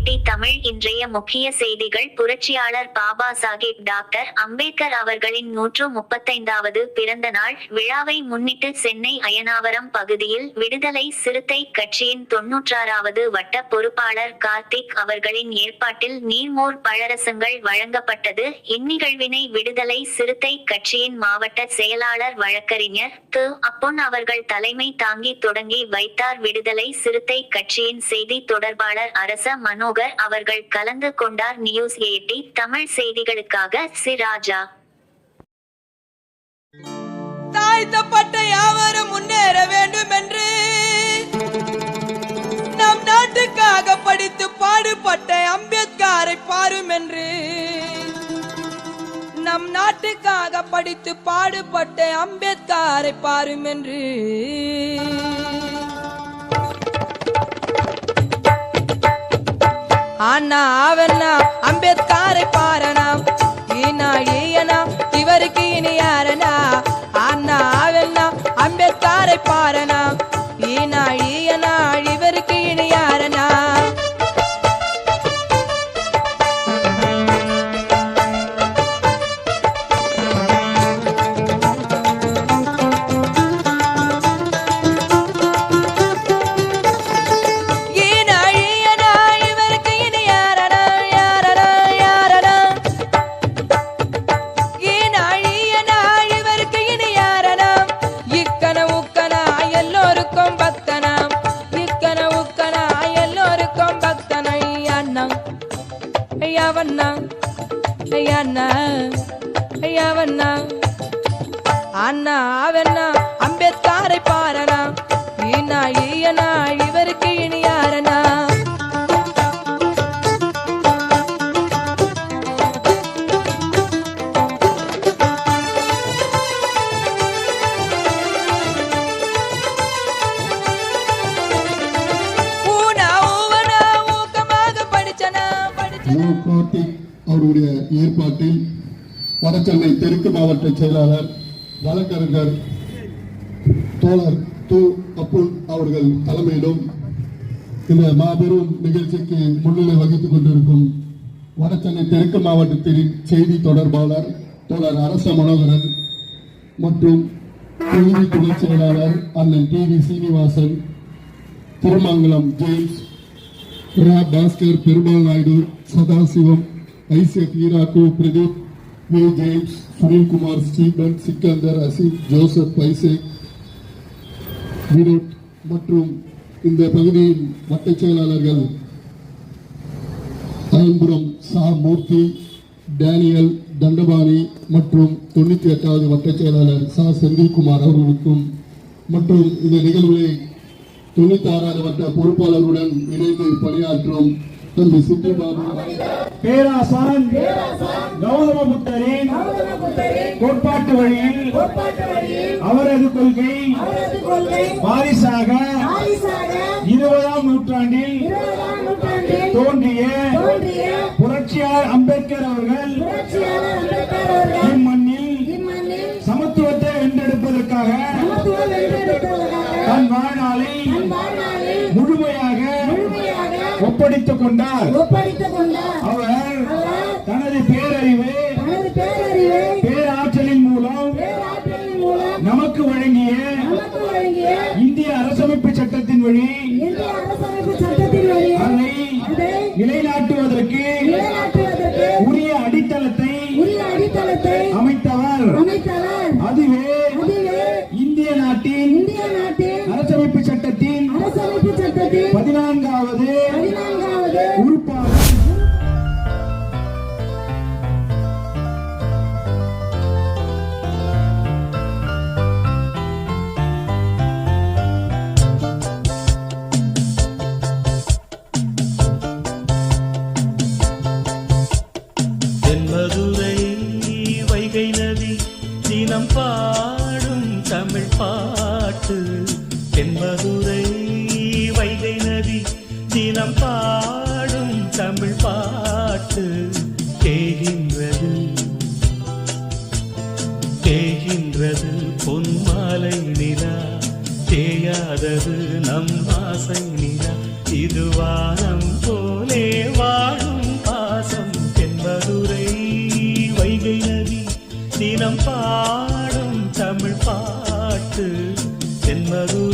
தமிழ் இன்றைய முக்கிய செய்திகள். புரட்சியாளர் பாபா சாஹேப் டாக்டர் அம்பேத்கர் அவர்களின் 135வது பிறந்த நாள் விழாவை முன்னிட்டு சென்னை அயனாவரம் பகுதியில் விடுதலை சிறுத்தை கட்சியின் 96வது வட்ட பொறுப்பாளர் கார்த்திக் அவர்களின் ஏற்பாட்டில் நீர்மோர் பழரசங்கள் வழங்கப்பட்டது. இந்நிகழ்வினை விடுதலை சிறுத்தை கட்சியின் மாவட்ட செயலாளர் வழக்கறிஞர் அப்பொன் அவர்கள் தலைமை தாங்கி தொடங்கி வைத்தார். விடுதலை சிறுத்தை கட்சியின் செய்தி தொடர்பாளர் அரச மனோகர் அவர்கள் கலந்து கொண்டார். நியூஸ் 80 தமிழ் செய்திகளுக்காக சி ராஜா. தாழ்த்தப்பட்ட யாவரும் முன்னேற வேண்டும் என்று நம் நாட்டுக்காக படித்து பாடுபட்ட அம்பேத்கரை பாரும் என்று நம் நாட்டுக்காக படித்து பாடுபட்ட அம்பேத்கரை பாரும் என்று அண்ணா அவண்ணா அம்பேத்கரை பாரனா ஈனா ஈயனா இவருக்கு இனி யாரனா அண்ணா அவண்ணா அம்பேத்கரை பாரனா ஈனா ஈயனா இவருக்கு இனி யாரனா அண்ணா அவண்ணா அம்பேத்கரை பாரனா ஈனா ஈயனா இவருக்கு இனி யாரனா அவருடைய ஏற்பாட்டில் வடசென்னை தெற்கு மாவட்ட செயலாளர் வழக்கறிஞர் தோழர் அப்பொன் அவர்கள் தலைமையிலும் இந்த மாபெரும் நிகழ்ச்சிக்கு முன்னிலை வகித்துக் கொண்டிருக்கும் வடசென்னை தெற்கு மாவட்டத்தின் செய்தி தொடர்பாளர் தோழர் அரச மனோகரன் மற்றும் தொகுதி துணை செயலாளர் அண்ணன் T V Seenivasan, Thirumangalam James, Bhaskar, Perumal Naidu, Sadasivam, ICF ஈராக்கு, Pradeep, V James, Sunilkumar, Stephen, Sikandar, Asif, Joseph, Isaac, Vinod மற்றும் இந்த பகுதியின் வட்ட செயலாளர்கள் அயன்புரம் சா மூர்த்தி, டேனியல், தண்டபாணி மற்றும் 98வது வட்ட செயலாளர் சா செந்தில்குமார் அவர்களுக்கும் மற்றும் இந்த நிகழ்வுகளை 96வது வட்ட பொறுப்பாளருடன் இணைந்து பணியாற்றும் தம்பி சித்திபாபு, பேராசான் கௌதம புத்தரின் கோட்பாட்டு வழியில் அவரது கொள்கை வாரிசாக 20ஆம் நூற்றாண்டில் தோன்றிய புரட்சியாளர் அம்பேத்கர் அவர்கள் இம்மண்ணில் சமத்துவத்தை வென்றெடுப்பதற்காக தன் வாழ்நாளை முழுமையாக ஒப்படைத்துக் கொண்டார். அவர் தனது பேரறிவு பேராற்றலின் மூலம் நமக்கு வழங்கிய இந்திய அரசமைப்பு சட்டத்தின் வழி அதை நிலைநாட்டுவதற்கு உரிய அடித்தளத்தை அமைத்தவர். அதுவே இந்திய நாட்டின் அரசமைப்பு சட்டத்தின் 14வது உறுப்பாகும். தென்மதுரை வைகை நதி தினம் பாடும் தமிழ் பாட்டு. தென்மதுரை வைகை நதி தினம் பாடும் தமிழ் பாட்டு. கேகின்றது தேகின்றது பொன்மாலை நிலா, தேயாதது நம் ஆசை நிலா. இது வானம் போலே தினம் பாடும் தமிழ் பாட்டு தென்மதுரை